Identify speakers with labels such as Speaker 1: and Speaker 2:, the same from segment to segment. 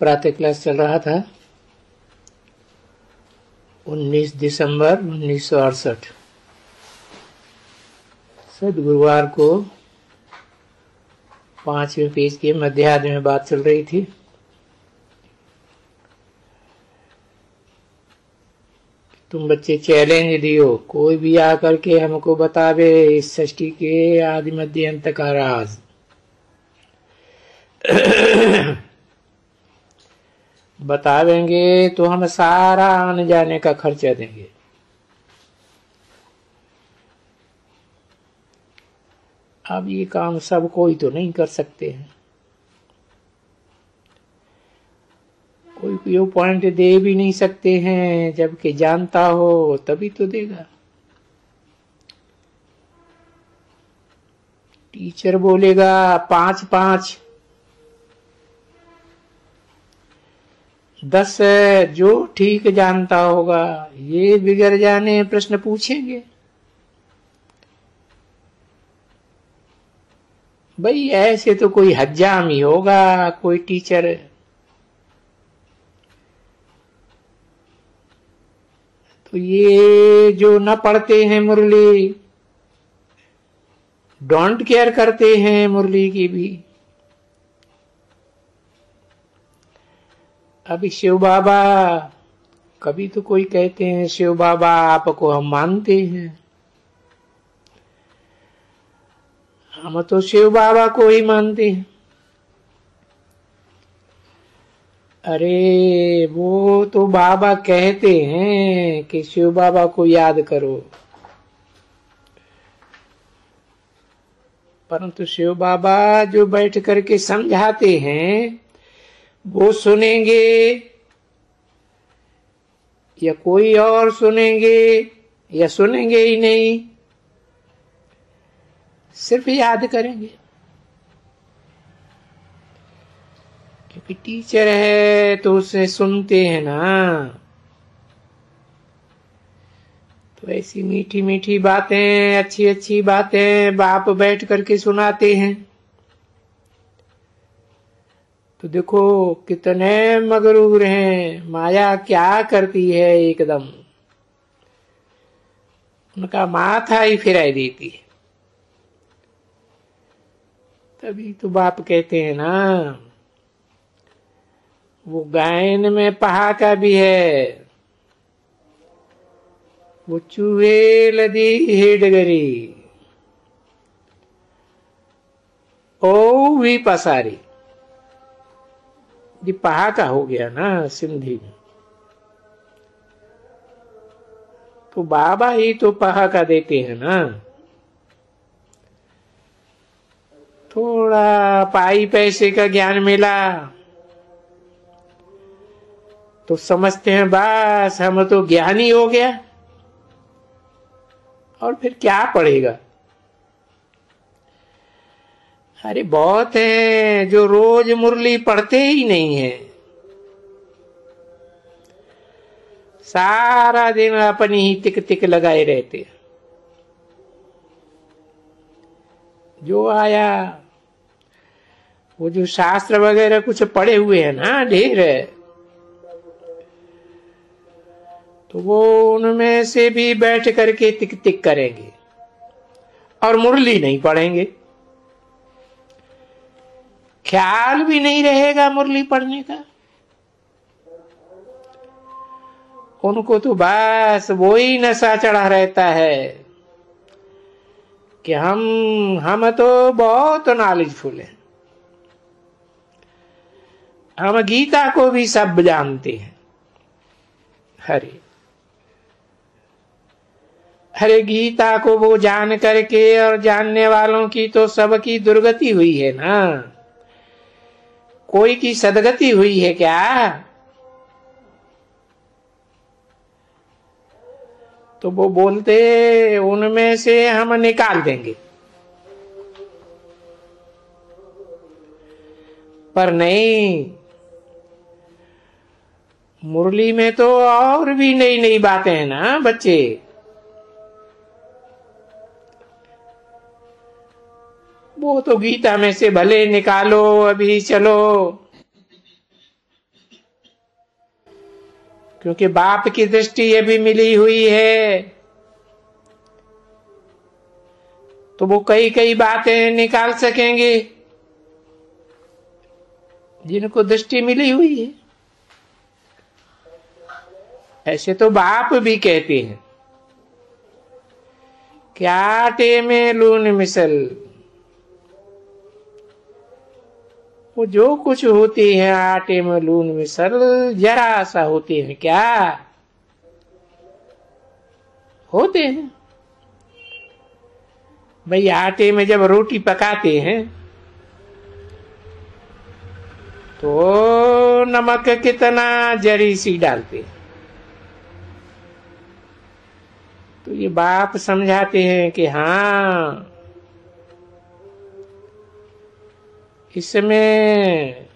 Speaker 1: प्रातः क्लास चल रहा था 19 दिसंबर 1968। सदगुरुवार को 5वें पेज के मध्याह्न में बात चल रही थी। तुम बच्चे चैलेंज दियो, कोई भी आकर के हमको बतावे इस सृष्टि के आदि मध्य अंत का राज। बतावेंगे तो हम सारा आने जाने का खर्चा देंगे। अब ये काम सब कोई तो नहीं कर सकते हैं, कोई व्यू पॉइंट दे भी नहीं सकते हैं, जबकि जानता हो तभी तो देगा। टीचर बोलेगा 5-5, 10 जो ठीक जानता होगा, ये बिगड़ जाने प्रश्न पूछेंगे। भाई ऐसे तो कोई हज्जाम ही होगा, कोई टीचर। तो ये जो न पढ़ते हैं मुरली, डोंट केयर करते हैं मुरली की भी। अभी शिव बाबा, कभी तो कोई कहते हैं शिव बाबा आपको हम मानते हैं। हम तो शिव बाबा को ही मानते हैं। अरे वो तो बाबा कहते हैं कि शिव बाबा को याद करो, परंतु शिव बाबा जो बैठ करके समझाते हैं वो सुनेंगे या कोई और सुनेंगे या सुनेंगे ही नहीं, सिर्फ याद करेंगे। क्योंकि टीचर है तो उसे सुनते हैं ना, तो ऐसी मीठी मीठी बातें, अच्छी अच्छी बातें बाप बैठ करके सुनाते हैं। तो देखो कितने मगरूर हैं, माया क्या करती है, एकदम उनका माथा ही फिराई देती है। तभी तो बाप कहते हैं ना, वो गायन में पहाका भी है, वो चूहे लदी हेडगरी ओ भी पसारी। ये पहाका हो गया ना सिंधी में। तो बाबा ही तो पहाका देते हैं ना। थोड़ा पाई पैसे का ज्ञान मिला तो समझते हैं बस हम तो ज्ञानी हो गया, और फिर क्या पढ़ेगा। अरे बहुत हैं जो रोज मुरली पढ़ते ही नहीं है, सारा दिन अपनी ही टिक टिक लगाए रहते। जो आया वो जो शास्त्र वगैरह कुछ पढ़े हुए हैं ना ढेर है, तो वो उनमें से भी बैठ करके टिक टिक करेंगे और मुरली नहीं पढ़ेंगे। ख्याल भी नहीं रहेगा मुरली पढ़ने का। उनको तो बस वो ही नशा चढ़ा रहता है कि हम तो बहुत नॉलेजफुल हैं, हम गीता को भी सब जानते हैं। हरे गीता को वो जान करके और जानने वालों की तो सबकी दुर्गति हुई है ना, कोई की सदगति हुई है क्या? तो वो बोलते उनमें से हम निकाल देंगे, पर नहीं, मुरली में तो और भी नई नई बातें हैं ना बच्चे। वो तो गीता में से भले निकालो, अभी चलो क्योंकि बाप की दृष्टि ये भी मिली हुई है, तो वो कई कई बातें निकाल सकेंगे जिनको दृष्टि मिली हुई है। ऐसे तो बाप भी कहते हैं कि आटे में लून मिसल, वो जो कुछ होती है आटे में लून मिसल जरा सा होते हैं, क्या होते हैं भाई। आटे में जब रोटी पकाते हैं तो नमक कितना जरी सी डालते हैं। तो ये बाप समझाते हैं कि हाँ, इसमें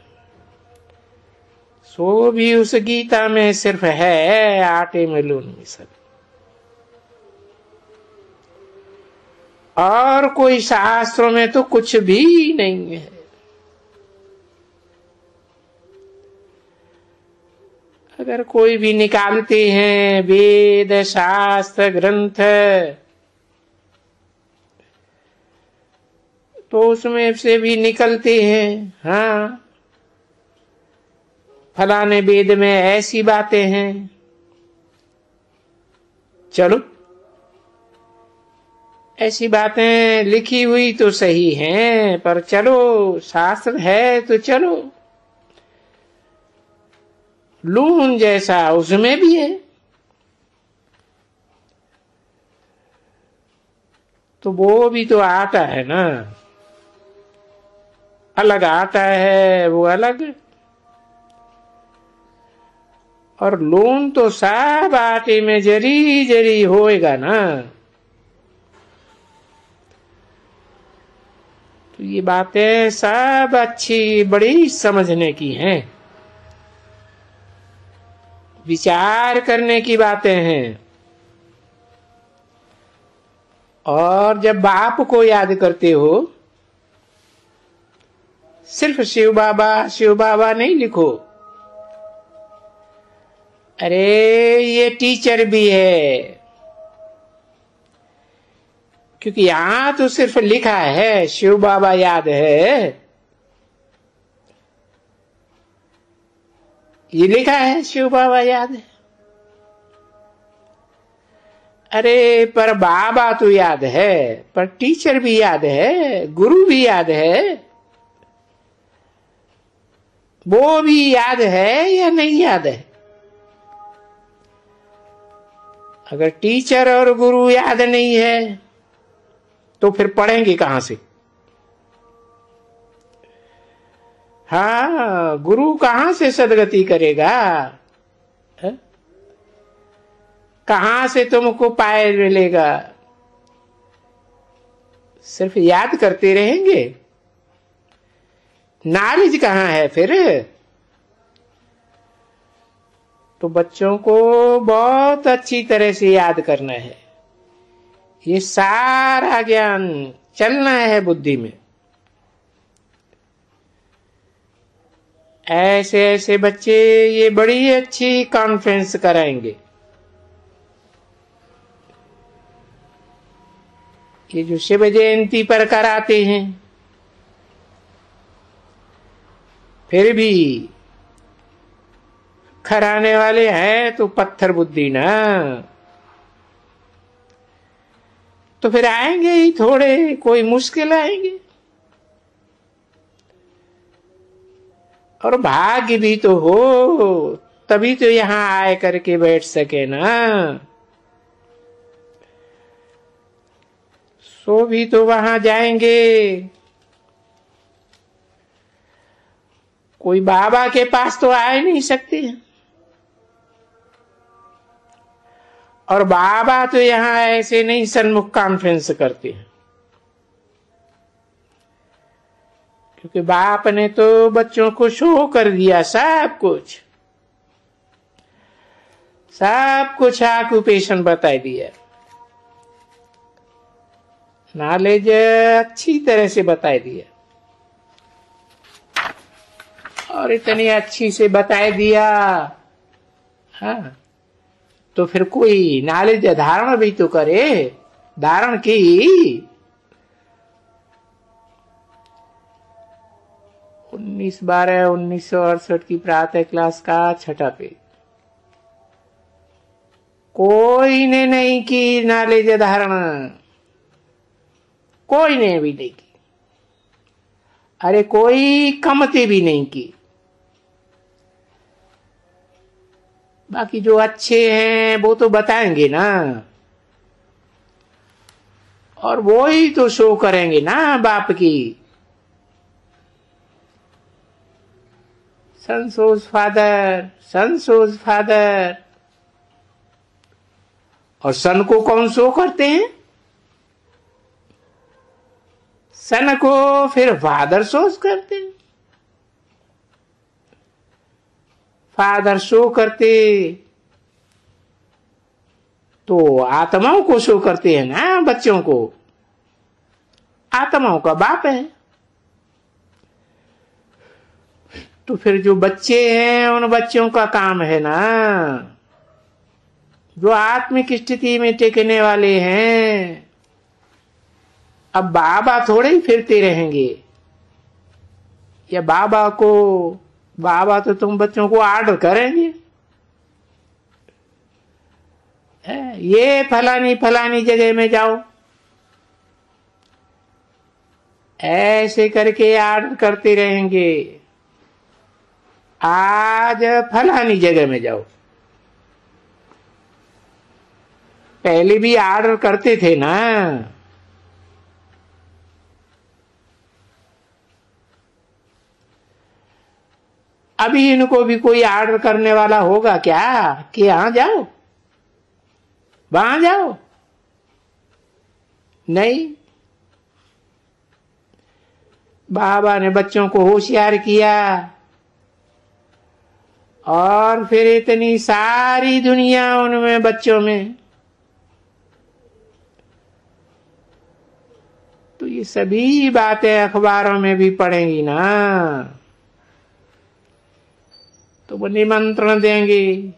Speaker 1: सो भी उस गीता में सिर्फ है आटे में लून मिसल, और कोई शास्त्रों में तो कुछ भी नहीं है। अगर कोई भी निकालते हैं वेद शास्त्र ग्रंथ, तो उसमें से भी निकलते हैं हाँ फलाने वेद में ऐसी बातें हैं। चलो, ऐसी बातें लिखी हुई तो सही हैं, पर चलो शास्त्र है तो चलो, लून जैसा उसमें भी है। तो वो भी तो आटा है ना, अलग आटा है वो अलग, और लून तो सब आटे में जरी जरी होएगा ना। तो ये बातें सब अच्छी बड़ी समझने की हैं, विचार करने की बातें हैं। और जब बाप को याद करते हो, सिर्फ शिव बाबा नहीं लिखो। अरे ये टीचर भी है, क्योंकि यहां तो सिर्फ लिखा है शिव बाबा याद है, ये लिखा है शिव बाबा याद है। अरे पर बाबा तो याद है, पर टीचर भी याद है, गुरु भी याद है, वो भी याद है या नहीं याद है? अगर टीचर और गुरु याद नहीं है तो फिर पढ़ेंगे कहां से? हाँ, गुरु कहां से सदगति करेगा? है? कहां से तुमको पाए मिलेगा? सिर्फ याद करते रहेंगे, नॉलेज कहां है फिर? तो बच्चों को बहुत अच्छी तरह से याद करना है, ये सारा ज्ञान चलना है बुद्धि में। ऐसे ऐसे बच्चे ये बड़ी अच्छी कॉन्फ्रेंस कराएंगे। ये जो शिव जयंती पर कराते हैं, फिर भी कराने वाले हैं तो पत्थर बुद्धि ना, तो फिर आएंगे ही थोड़े, कोई मुश्किल आएंगे। और भाग्य भी तो हो, तभी तो यहां आए करके बैठ सके ना। सो भी तो वहां जाएंगे, कोई बाबा के पास तो आ ही नहीं सकते, और बाबा तो यहां ऐसे नहीं सन्मुख कॉन्फ्रेंस करते हैं, क्योंकि बाप ने तो बच्चों को शो कर दिया सब कुछ ऑक्यूपेशन बता दिया, नॉलेज अच्छी तरह से बता दिया, और इतनी अच्छी से बता दिया हाँ, तो फिर कोई नॉलेज धारण भी तो करे, धारण की। 19/12/1968 की प्रातः क्लास का 6ठा पेज। कोई ने नहीं की नॉलेज धारण, कोई ने भी नहीं की। अरे कोई कमती भी नहीं की। बाकी जो अच्छे हैं वो तो बताएंगे ना, और वो ही तो शो करेंगे ना बाप की। सन सोज फादर, सन सोज फादर। और सन को कौन शो करते हैं? सन को फिर फादर शोज करते हैं। फादर शो करते तो आत्माओं को शो करते हैं ना, बच्चों को। आत्माओं का बाप है। तो फिर जो बच्चे हैं उन बच्चों का काम है ना, जो आत्मिक स्थिति में टिकने वाले हैं। अब बाबा थोड़े ही फिरते रहेंगे, या बाबा तो तुम बच्चों को आर्डर करेंगे, ये फलानी फलानी जगह में जाओ, ऐसे करके आर्डर करते रहेंगे। आज फलानी जगह में जाओ। पहले भी आर्डर करते थे ना। अभी इनको भी कोई आर्डर करने वाला होगा क्या कि यहां जाओ, वहां जाओ? नहीं। बाबा ने बच्चों को होशियार किया, और फिर इतनी सारी दुनिया उनमें, बच्चों में। तो ये सभी बातें अखबारों में भी पढ़ेंगी ना, तो वो निमंत्रण देंगे।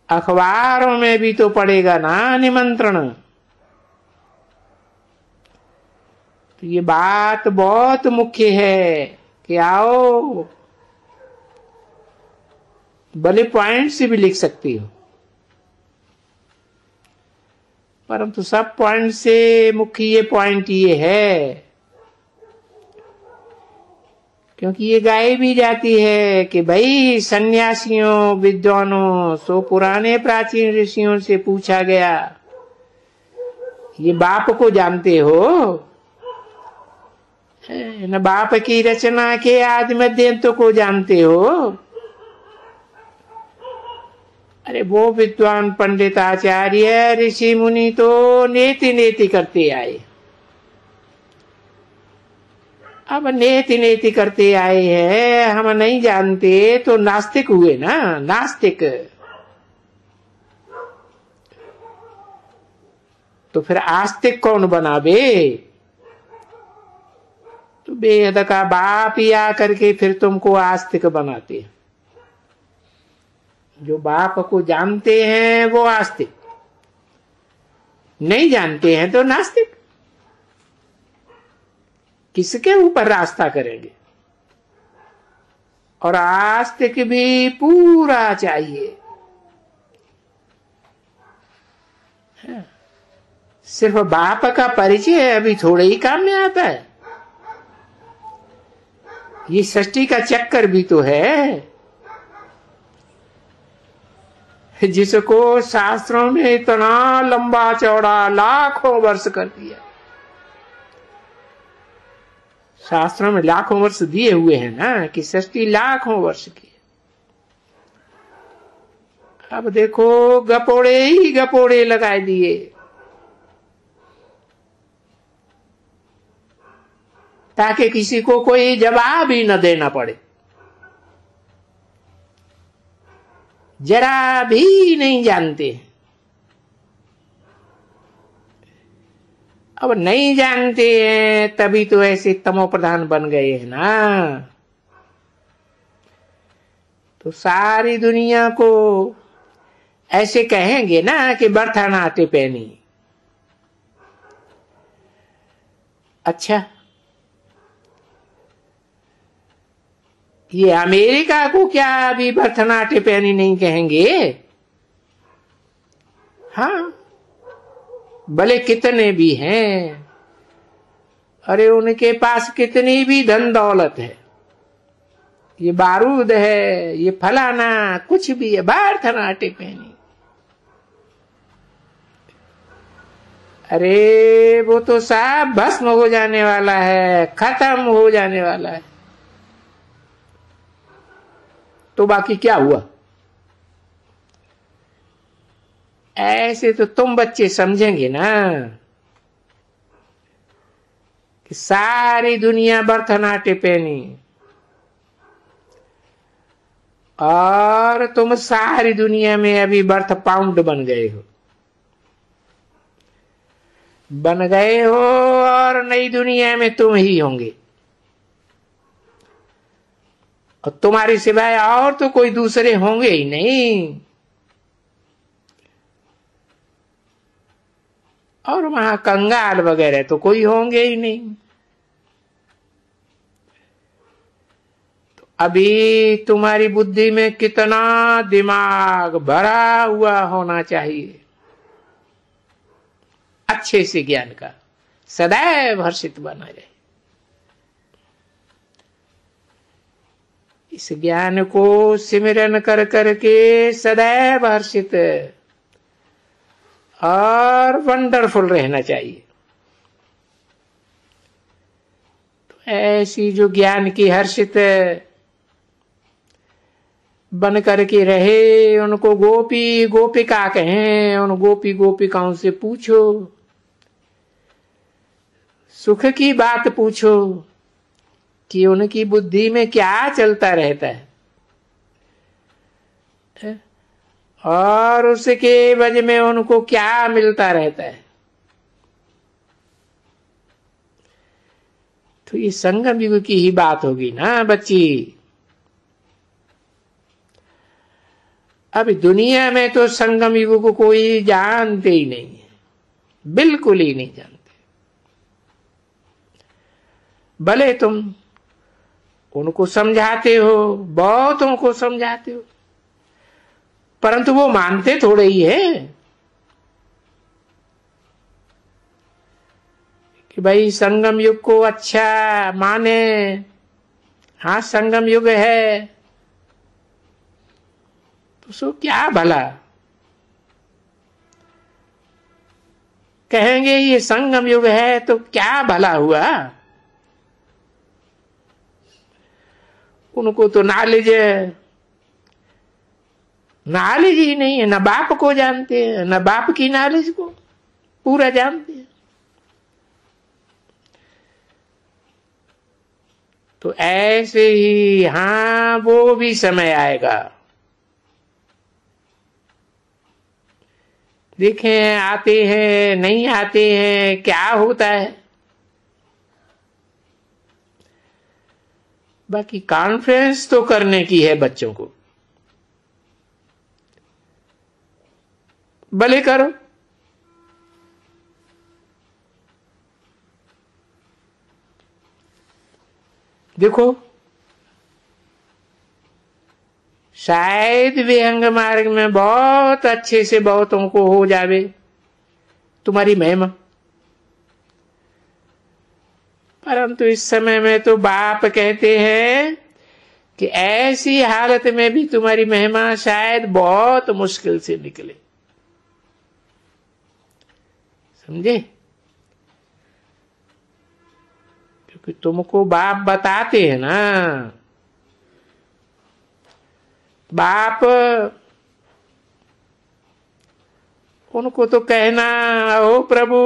Speaker 1: अखबारों में भी तो पड़ेगा ना निमंत्रण। तो ये बात बहुत मुख्य है कि आओ। भले पॉइंट से भी लिख सकती हो, परंतु सब पॉइंट से मुख्य ये पॉइंट ये है, क्योंकि ये गाई भी जाती है कि भाई सन्यासियों, विद्वानों, सो पुराने प्राचीन ऋषियों से पूछा गया, ये बाप को जानते हो? न बाप की रचना के आदि मध्यांतों को जानते हो? अरे वो विद्वान पंडित आचार्य ऋषि मुनि तो नेति नेति करते आए। अब नेति नेति करते आए हैं, हम नहीं जानते तो नास्तिक हुए ना, नास्तिक। तो फिर आस्तिक कौन बनावे? तो बेहद का बाप ही आकर के फिर तुमको आस्तिक बनाते हैं। जो बाप को जानते हैं वो आस्तिक, नहीं जानते हैं तो नास्तिक। किसके ऊपर रास्ता करेंगे? और आस्तिक भी पूरा चाहिए। सिर्फ बाप का परिचय अभी थोड़े ही काम में आता है। ये सृष्टि का चक्कर भी तो है, जिसको शास्त्रों में इतना लंबा चौड़ा लाखों वर्ष कर दिया। शास्त्रों में लाखों वर्ष दिए हुए हैं ना, कि सृष्टि लाखों वर्ष की। अब देखो गपोड़े ही गपोड़े लगाए दिए। ताकि किसी को कोई जवाब ही न देना पड़े। जरा भी नहीं जानते। अब नहीं जानते हैं तभी तो ऐसे तमो प्रधान बन गए हैं ना। तो सारी दुनिया को ऐसे कहेंगे ना कि बर्था नाटे पहनी। अच्छा, ये अमेरिका को क्या अभी भरतनाट्य पहनी नहीं कहेंगे? हाँ, भले कितने भी हैं, अरे उनके पास कितनी भी धन दौलत है, ये बारूद है, ये फलाना कुछ भी है, भरतनाट्य पहनी। अरे वो तो सब भस्म हो जाने वाला है, खत्म हो जाने वाला है, तो बाकी क्या हुआ? ऐसे तो तुम बच्चे समझेंगे ना कि सारी दुनिया भरतनाट्य पहनी और तुम सारी दुनिया में अभी बर्थ पाउंड बन गए हो और नई दुनिया में तुम ही होंगे और तुम्हारी सिवाय और तो कोई दूसरे होंगे ही नहीं। और वहां कंगाल वगैरह तो कोई होंगे ही नहीं। तो अभी तुम्हारी बुद्धि में कितना दिमाग भरा हुआ होना चाहिए, अच्छे से ज्ञान का, सदैव हर्षित बना रहे। इस ज्ञान को सिमरन कर करके सदैव हर्षित और वंडरफुल रहना चाहिए। तो ऐसी जो ज्ञान की हर्षित बन करके रहे, उनको गोपी गोपिका कहें। उन गोपी गोपिकाओं से पूछो, सुख की बात पूछो कि उनकी बुद्धि में क्या चलता रहता है और उसके वजह में उनको क्या मिलता रहता है। तो ये संगम युग की ही बात होगी ना बच्ची। अभी दुनिया में तो संगम युग को कोई जानते ही नहीं है, बिल्कुल ही नहीं जानते। भले तुम उनको समझाते हो, बहुतों को समझाते हो, परंतु वो मानते थोड़े ही है कि भाई संगम युग को अच्छा माने। हाँ, संगम युग है तो सो क्या भला कहेंगे, ये संगम युग है तो क्या भला हुआ। उनको तो नॉलेज ही नहीं है, न बाप को जानते हैं, न बाप की नॉलेज को पूरा जानते हैं। तो ऐसे ही हाँ, वो भी समय आएगा। देखें, आते हैं नहीं आते हैं, क्या होता है। बाकी कॉन्फ्रेंस तो करने की है बच्चों को, भले करो। देखो, शायद विहंग मार्ग में बहुत अच्छे से बहुतों को हो जावे तुम्हारी महिमा, परंतु इस समय में तो बाप कहते हैं कि ऐसी हालत में भी तुम्हारी महिमा शायद बहुत मुश्किल से निकले। समझे? क्योंकि तुमको बाप बताते हैं ना, बाप उनको तो कहना, ओ प्रभु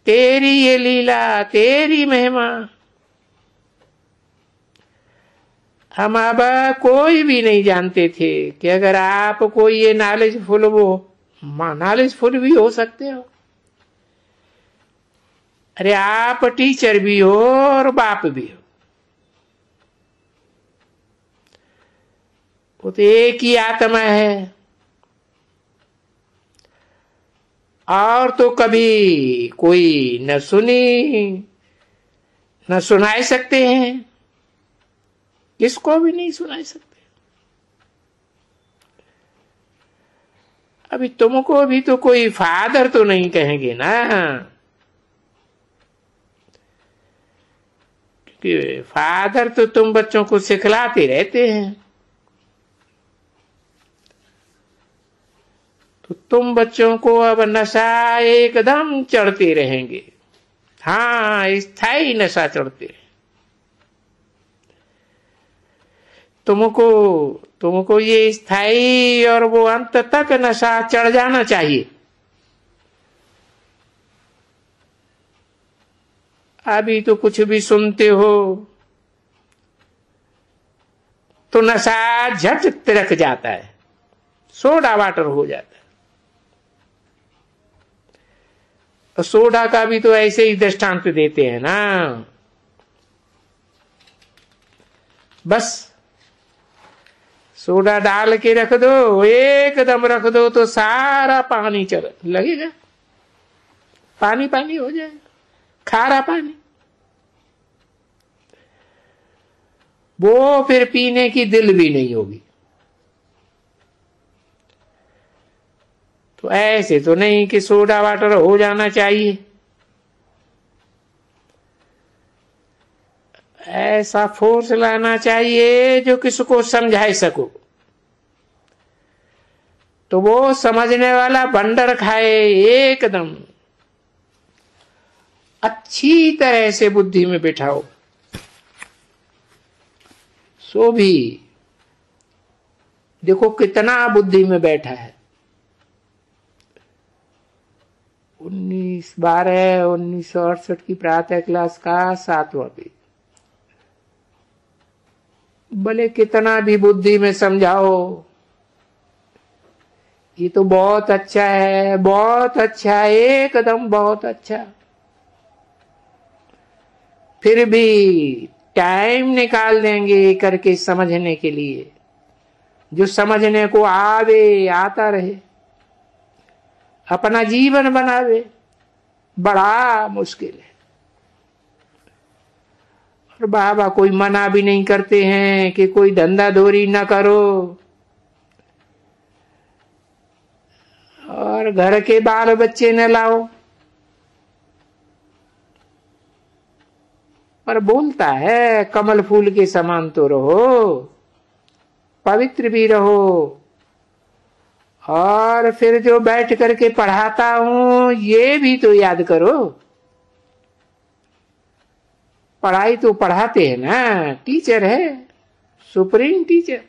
Speaker 1: तेरी ये लीला, तेरी महिमा हम अब कोई भी नहीं जानते थे कि अगर आप कोई ये नॉलेजफुल नॉलेजफुल भी हो सकते हो। अरे आप टीचर भी हो और बाप भी हो, वो तो एक ही आत्मा है। और तो कभी कोई न सुनी न सुनाई सकते हैं, किसको भी नहीं सुनाई सकते। अभी तुमको भी तो कोई फादर तो नहीं कहेंगे ना, क्योंकि फादर तो तुम बच्चों को सिखलाते रहते हैं। तो तुम बच्चों को अब नशा एकदम चढ़ते रहेंगे। हाँ, स्थायी नशा चढ़ते रहे। तुमको ये स्थायी और वो अंत तक नशा चढ़ जाना चाहिए। अभी तो कुछ भी सुनते हो तो नशा झट तिरक जाता है, सोडा वाटर हो जाता है। तो सोडा का भी तो ऐसे ही दृष्टांत देते हैं ना। बस सोडा डाल के रख दो, एकदम रख दो तो सारा पानी चल लगेगा, पानी पानी हो जाएगा, खारा पानी। वो फिर पीने की दिल भी नहीं होगी। तो ऐसे तो नहीं कि सोडा वाटर हो जाना चाहिए। ऐसा फोर्स लाना चाहिए जो किसको समझा सको, तो वो समझने वाला बंडर खाए, एकदम अच्छी तरह से बुद्धि में बिठाओ, सो भी देखो कितना बुद्धि में बैठा है। 19/12/1968 की प्रातः क्लास का 7वां पेज। भले कितना भी बुद्धि में समझाओ, ये तो बहुत अच्छा है, बहुत अच्छा है, एकदम बहुत अच्छा, फिर भी टाइम निकाल देंगे करके समझने के लिए। जो समझने को आवे, आता रहे, अपना जीवन बनावे, बड़ा मुश्किल है। और बाबा कोई मना भी नहीं करते हैं कि कोई धंधा धोरी न करो, और घर के बाल बच्चे न लाओ, पर बोलता है कमल फूल के समान तो रहो, पवित्र भी रहो। और फिर जो बैठ करके पढ़ाता हूं ये भी तो याद करो। पढ़ाई तो पढ़ाते हैं ना, टीचर है, सुप्रीम टीचर।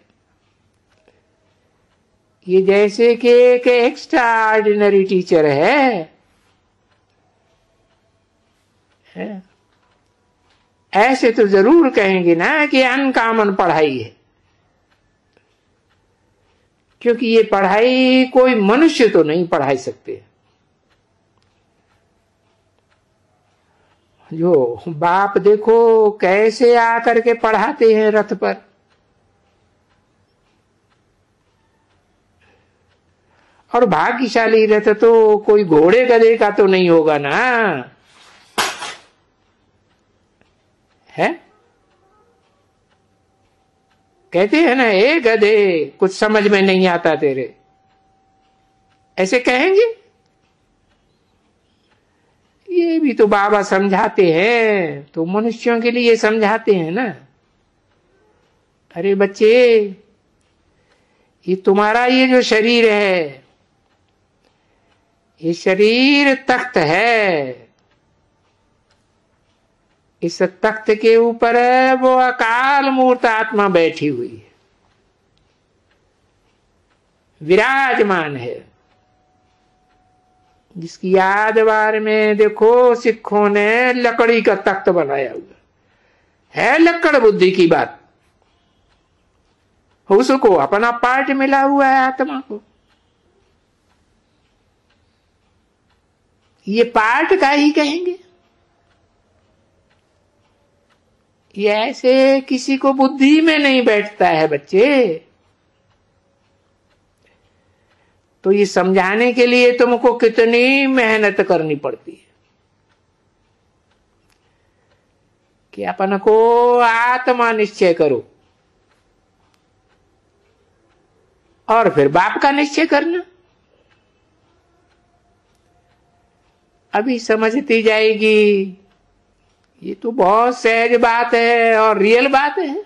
Speaker 1: ये जैसे कि एक एक्स्ट्रा ऑर्डिनरी टीचर है। ऐसे तो जरूर कहेंगे ना कि अनकॉमन पढ़ाई है, क्योंकि ये पढ़ाई कोई मनुष्य तो नहीं पढ़ा सकते। जो बाप देखो कैसे आकर के पढ़ाते हैं रथ पर। और भाग्यशाली रथ तो कोई घोड़े गधे का तो नहीं होगा ना, है? कहते हैं ना, ए गधे कुछ समझ में नहीं आता तेरे, ऐसे कहेंगे। ये भी तो बाबा समझाते हैं, तो मनुष्यों के लिए समझाते हैं ना। अरे बच्चे, ये तुम्हारा ये जो शरीर है, ये शरीर तख्त है। इस तख्त के ऊपर वो अकाल मूर्त आत्मा बैठी हुई है, विराजमान है, जिसकी याद बार में देखो सिखों ने लकड़ी का तख्त बनाया हुआ है। लक्कड़ बुद्धि की बात, उसको अपना पार्ट मिला हुआ है आत्मा को। ये पार्ट का ही कहेंगे। ये ऐसे किसी को बुद्धि में नहीं बैठता है बच्चे। तो ये समझाने के लिए तुमको कितनी मेहनत करनी पड़ती है कि अपन को आत्मा निश्चय करो और फिर बाप का निश्चय करना। अभी समझती जाएगी, ये तो बहुत सहज बात है और रियल बात है।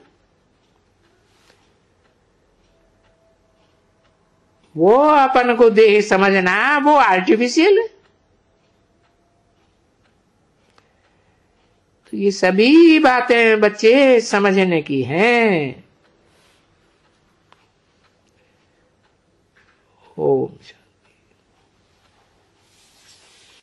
Speaker 1: वो अपन को देह समझना वो आर्टिफिशियल है। तो ये सभी बातें बच्चे समझने की हैं।